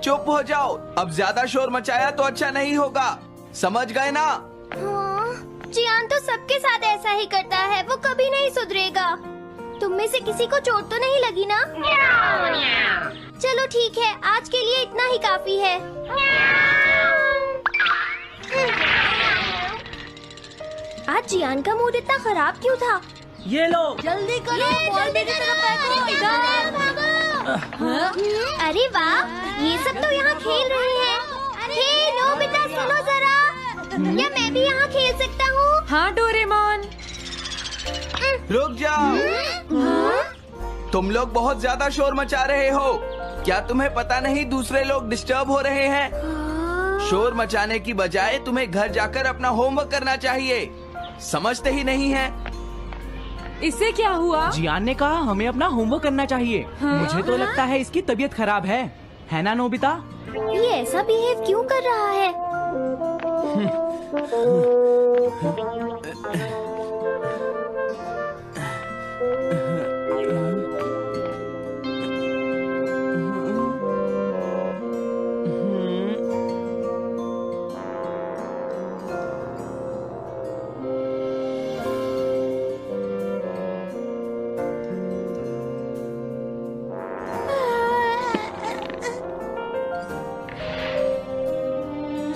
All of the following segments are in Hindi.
चुप हो जाओ, अब ज्यादा शोर मचाया तो अच्छा नहीं होगा, समझ गए ना? हाँ, जियान तो सबके साथ ऐसा ही करता है, वो कभी नहीं सुधरेगा। तुम में से किसी को चोट तो नहीं लगी ना? चलो ठीक है, आज के लिए इतना ही काफी है। आज जियान का मूड इतना खराब क्यों था? ये लो। जल्दी करो, अरे वाह, ये सब तो यहाँ खेल रहे हैं। हे नोबिता, सुनो जरा, क्या मैं भी यहाँ खेल सकता हूँ? हाँ डोरेमोन। रुक जाओ, तुम लोग बहुत ज्यादा शोर मचा रहे हो। क्या तुम्हें पता नहीं दूसरे लोग डिस्टर्ब हो रहे हैं? शोर मचाने की बजाय तुम्हें घर जाकर अपना होमवर्क करना चाहिए, समझते ही नहीं है। इससे क्या हुआ? जियान ने कहा हमें अपना होमवर्क करना चाहिए। मुझे तो लगता है इसकी तबीयत खराब है ना नोबिता? ये ऐसा बिहेव क्यों कर रहा है?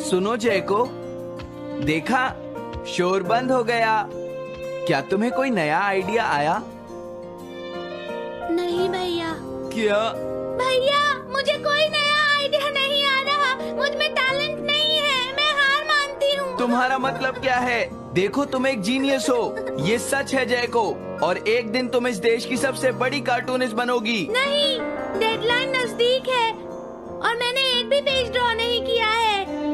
सुनो जयको, देखा शोर बंद हो गया। क्या तुम्हें कोई नया आइडिया आया? नहीं भैया। क्या? भैया, मुझे कोई नया आइडिया नहीं आ रहा, मुझ में टैलेंट नहीं है, मैं हार मानती हूँ। तुम्हारा मतलब क्या है? देखो तुम एक जीनियस हो, ये सच है जयको, और एक दिन तुम इस देश की सबसे बड़ी कार्टूनिस्ट बनोगी। नहीं, डेडलाइन नजदीक है और मैंने एक भी पेज ड्रॉ नहीं किया है,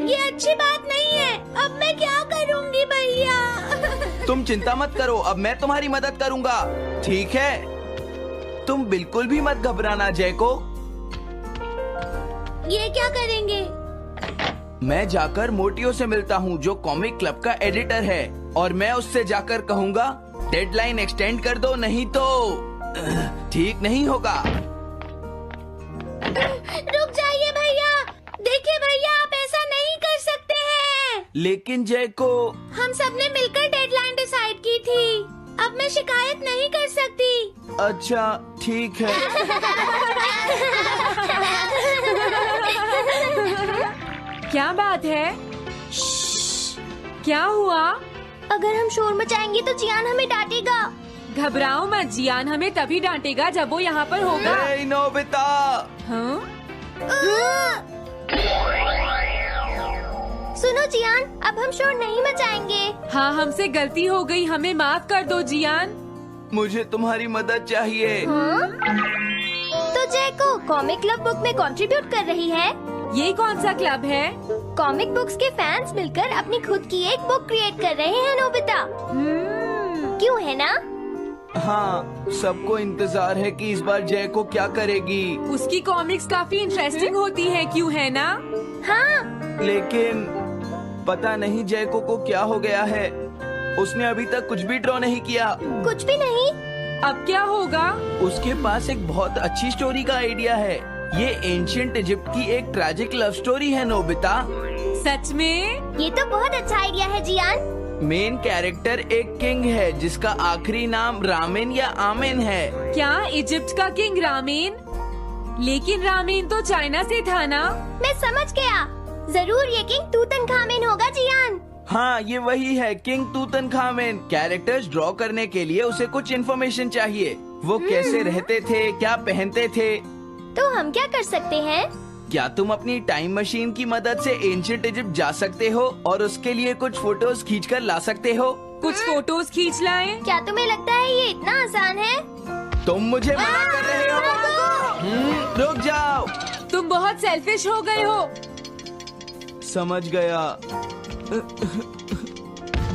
ये अच्छी बात नहीं है। अब मैं क्या करूँगी भैया? तुम चिंता मत करो, अब मैं तुम्हारी मदद करूंगा, ठीक है? तुम बिल्कुल भी मत घबराना जयको। ये क्या करेंगे? मैं जाकर मोटियो से मिलता हूँ जो कॉमिक क्लब का एडिटर है, और मैं उससे जाकर कहूँगा डेडलाइन एक्सटेंड कर दो, नहीं तो ठीक नहीं होगा। रुक जाइए भैया, देखिए भैया, आप ऐसा नहीं कर सकते हैं। लेकिन जयको, हम सबने मिलकर डेडलाइन डिसाइड की थी, अब मैं शिकायत नहीं कर सकती। अच्छा ठीक है। क्या बात है? क्या हुआ? अगर हम शोर मचाएंगे तो जियान हमें डांटेगा। घबराओ मत, जियान हमें तभी डांटेगा जब वो यहाँ पर होगा। हे नोबिता। हाँ? सुनो जियान, अब हम शोर नहीं मचाएंगे। हाँ, हमसे गलती हो गई, हमें माफ कर दो जियान। मुझे तुम्हारी मदद चाहिए। हाँ? तो जयको कॉमिक क्लब बुक में कंट्रीब्यूट कर रही है। ये कौन सा क्लब है? कॉमिक बुक्स के फैंस मिलकर अपनी खुद की एक बुक क्रिएट कर रहे हैं नोबिता। क्यों है ना? हाँ, सबको इंतजार है कि इस बार जयको क्या करेगी। उसकी कॉमिक्स काफी इंटरेस्टिंग होती है, क्यों है ना? हाँ। लेकिन पता नहीं जयको को क्या हो गया है, उसने अभी तक कुछ भी ड्रॉ नहीं किया। कुछ भी नहीं? अब क्या होगा? उसके पास एक बहुत अच्छी स्टोरी का आइडिया है। ये एंशिएंट इजिप्ट की एक ट्रैजिक लव स्टोरी है नोबिता। सच में? ये तो बहुत अच्छा आइडिया है जियान। मेन कैरेक्टर एक किंग है जिसका आखिरी नाम रामेन या आमेन है। क्या इजिप्ट का किंग रामेन? लेकिन रामेन तो चाइना से था ना? मैं समझ गया, जरूर ये किंग तूतनखामेन होगा जियान। हाँ, ये वही है, किंग तूतनखामेन। कैरेक्टर्स ड्रॉ करने के लिए उसे कुछ इन्फॉर्मेशन चाहिए। वो कैसे रहते थे, क्या पहनते थे। तो हम क्या कर सकते हैं? क्या तुम अपनी टाइम मशीन की मदद से एंशिएंट इजिप्ट जा सकते हो और उसके लिए कुछ फोटोज खींच कर ला सकते हो? कुछ फोटोज खींच लाएं? क्या तुम्हें लगता है ये इतना आसान है? तुम मुझे मना कर रहे हो? रुक जाओ। तुम बहुत सेल्फिश हो गए हो। समझ गया।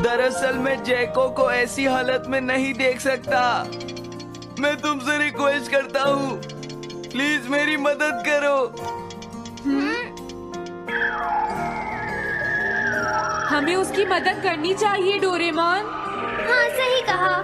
दरअसल मैं जैको को ऐसी हालत में नहीं देख सकता। मैं तुमसे रिक्वेस्ट करता हूँ, प्लीज मेरी मदद करो। हमें उसकी मदद करनी चाहिए डोरेमोन। हाँ, सही कहा।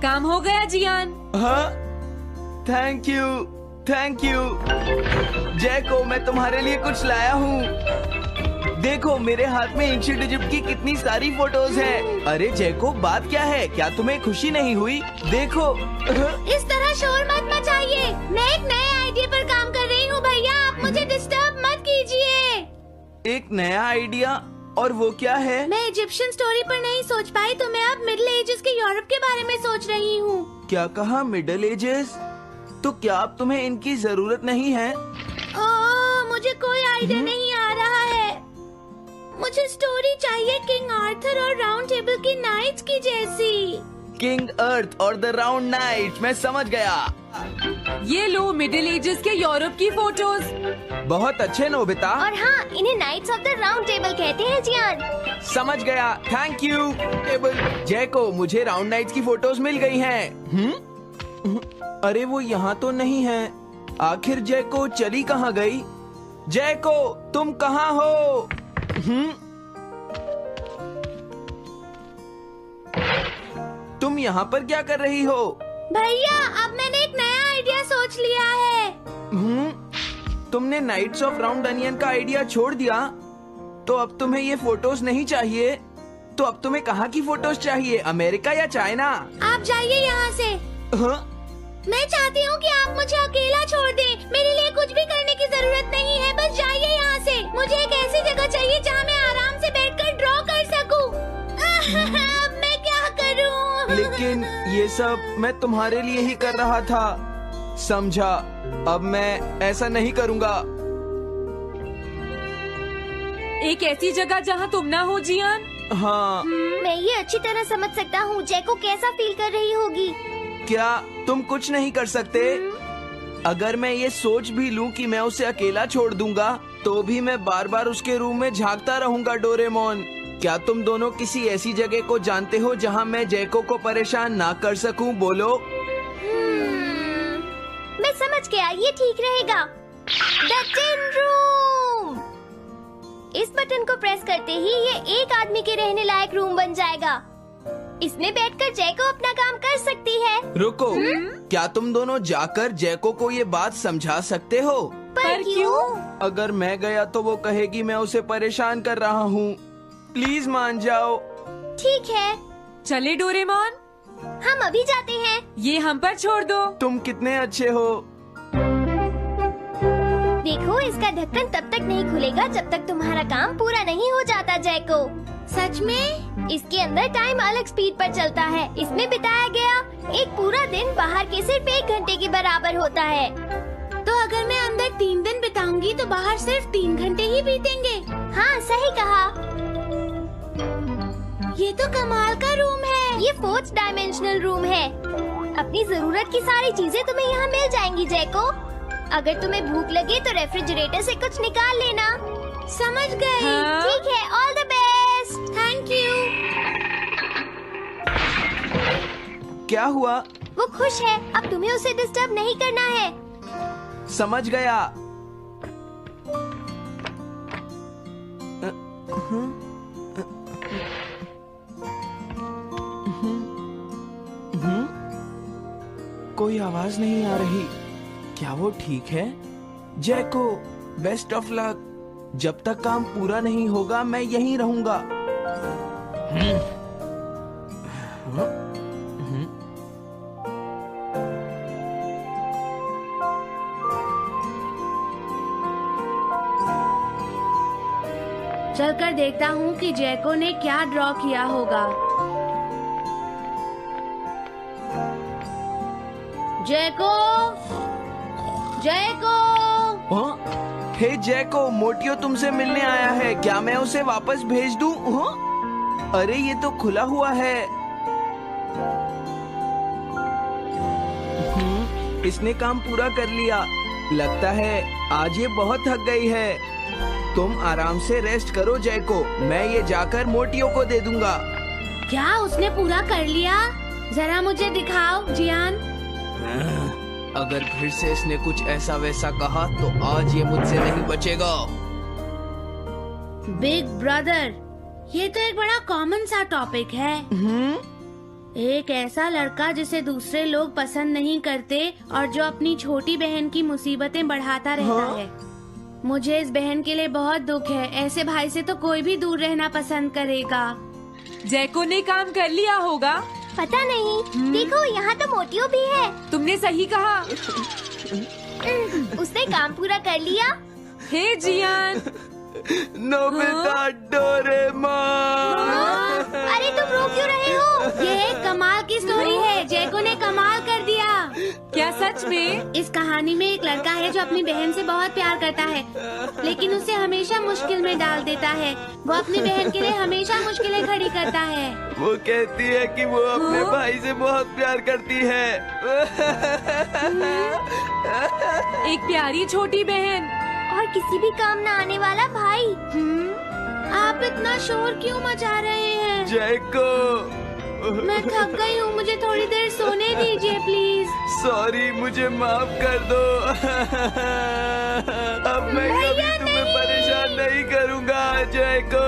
काम हो गया जियान। हाँ, थैंक यू, थैंक यू। जैको, मैं तुम्हारे लिए कुछ लाया हूँ। देखो, मेरे हाथ में एंशिएंट इजिप्ट की कितनी सारी फोटोज हैं। अरे जैको, बात क्या है? क्या तुम्हें खुशी नहीं हुई? देखो। इस तरह शोर मत मचाइए। मैं एक नए आइडिया पर काम कर रही हूँ भैया, आप मुझे डिस्टर्ब मत कीजिए। एक नया आइडिया? और वो क्या है? मैं इजिप्शियन स्टोरी पर नहीं सोच पाई तो मैं अब मिडिल एजेस के यूरोप के बारे में सोच रही हूँ। क्या कहा, मिडिल एजेस? तो क्या अब तुम्हें इनकी जरूरत नहीं है? ओह, मुझे कोई आइडिया नहीं आ रहा है। मुझे स्टोरी चाहिए किंग आर्थर और राउंड टेबल की नाइट्स की जैसी। किंग अर्थ और द राउंड नाइट, मैं समझ गया। ये लो मिडिल एजेस के यूरोप की फोटोज। बहुत अच्छे नोबिता। और हाँ, इन्हें knights of the round table कहते हैं जियान। समझ गया, थैंक यू टेबल। जैको, मुझे राउंड नाइट्स की फोटोज मिल गई हैं। अरे वो यहाँ तो नहीं है। आखिर जैको चली कहाँ गई? जैको, तुम कहाँ हो? तुम यहाँ पर क्या कर रही हो? भैया, अब मैंने एक नया आइडिया सोच लिया है। तुमने नाइट्स ऑफ राउंड अनियन का आइडिया छोड़ दिया? तो अब तुम्हें ये फोटोज नहीं चाहिए? तो अब तुम्हें कहाँ की फोटोज चाहिए, अमेरिका या चाइना? आप जाइए यहाँ से। हाँ? मैं चाहती हूँ कि आप मुझे अकेला छोड़ दें। मेरे लिए कुछ भी करने की जरूरत नहीं है, बस जाइए यहाँ से। मुझे एक ऐसी जगह चाहिए जहाँ मैं आराम से बैठकर ड्रॉ कर सकूँ। अब मैं क्या करूँ? लेकिन ये सब मैं तुम्हारे लिए ही कर रहा था, समझा? अब मैं ऐसा नहीं करूँगा। एक ऐसी जगह जहाँ तुम ना हो जियान। हाँ। मैं ये अच्छी तरह समझ सकता हूँ जैको कैसा फील कर रही होगी। क्या तुम कुछ नहीं कर सकते? अगर मैं ये सोच भी लूं कि मैं उसे अकेला छोड़ दूंगा, तो भी मैं बार बार उसके रूम में झांकता रहूंगा। डोरेमोन, क्या तुम दोनों किसी ऐसी जगह को जानते हो जहां मैं जैको को परेशान ना कर सकूं? बोलो। मैं समझ गया, ये ठीक रहेगा। The tin room. इस बटन को प्रेस करते ही ये एक आदमी के रहने लायक रूम बन जाएगा। इसमें बैठकर जैको अपना काम कर सकती है। रुको, क्या तुम दोनों जाकर जैको को ये बात समझा सकते हो? पर क्यों? अगर मैं गया तो वो कहेगी मैं उसे परेशान कर रहा हूँ। प्लीज मान जाओ। ठीक है, चले डोरेमोन, हम अभी जाते हैं। ये हम पर छोड़ दो। तुम कितने अच्छे हो। देखो, इसका ढक्कन तब तक नहीं खुलेगा जब तक तुम्हारा काम पूरा नहीं हो जाता जैको। सच में? इसके अंदर टाइम अलग स्पीड पर चलता है। इसमें बिताया गया एक पूरा दिन बाहर के सिर्फ 1 घंटे के बराबर होता है। तो अगर मैं अंदर 3 दिन बिताऊंगी तो बाहर सिर्फ 3 घंटे ही बीतेंगे। हाँ, सही कहा। ये तो कमाल का रूम है। ये 4th डायमेंशनल रूम है। अपनी जरूरत की सारी चीजें तुम्हें यहाँ मिल जाएंगी जैको। अगर तुम्हें भूख लगे तो रेफ्रिजरेटर से कुछ निकाल लेना। समझ गई। हाँ? ठीक है, all the best. Thank you. क्या हुआ? वो खुश है, अब तुम्हें उसे डिस्टर्ब नहीं करना है। समझ गया। कोई आवाज नहीं आ रही। क्या वो ठीक है? जैको, बेस्ट ऑफ लक। जब तक काम पूरा नहीं होगा मैं यहीं रहूंगा। चलकर देखता हूँ कि जैको ने क्या ड्रॉ किया होगा। जैको, जैको। हाँ? हे जैको, मोटियो तुमसे मिलने आया है। क्या मैं उसे वापस भेज दूं? हाँ? अरे ये तो खुला हुआ है। इसने काम पूरा कर लिया। लगता है आज ये बहुत थक गई है। तुम आराम से रेस्ट करो जैको, मैं ये जाकर मोटियो को दे दूंगा। क्या उसने पूरा कर लिया? जरा मुझे दिखाओ जियान। अगर फिर से इसने कुछ ऐसा वैसा कहा तो आज ये मुझसे नहीं बचेगा। बिग ब्रदर, ये तो एक बड़ा कॉमन सा टॉपिक है। एक ऐसा लड़का जिसे दूसरे लोग पसंद नहीं करते और जो अपनी छोटी बहन की मुसीबतें बढ़ाता रहता है। मुझे इस बहन के लिए बहुत दुख है। ऐसे भाई से तो कोई भी दूर रहना पसंद करेगा। जैको ने काम कर लिया होगा। पता नहीं। देखो यहाँ तो मोटियो भी है। तुमने सही कहा। उसने काम पूरा कर लिया। हे जियान, नोबिता, डोरेमोन। अरे तुम रो क्यों रहे हो? ये एक कमाल की स्टोरी है। जैको ने कमाल कर दिया। क्या सच में? इस कहानी में एक लड़का है जो अपनी बहन से बहुत प्यार करता है, लेकिन उसे हमेशा मुश्किल में डाल देता है। वो अपनी बहन के लिए हमेशा मुश्किलें खड़ी करता है। वो कहती है कि वो अपने भाई से बहुत प्यार करती है। एक प्यारी छोटी बहन और किसी भी काम न आने वाला भाई। आप इतना शोर क्यों मचा रहे हैं? जैको, मैं थक गई हूँ, मुझे थोड़ी देर सोने दीजिए प्लीज। सॉरी, मुझे माफ कर दो। अब मैं कभी तुम्हें परेशान नहीं करूँगा, जैको।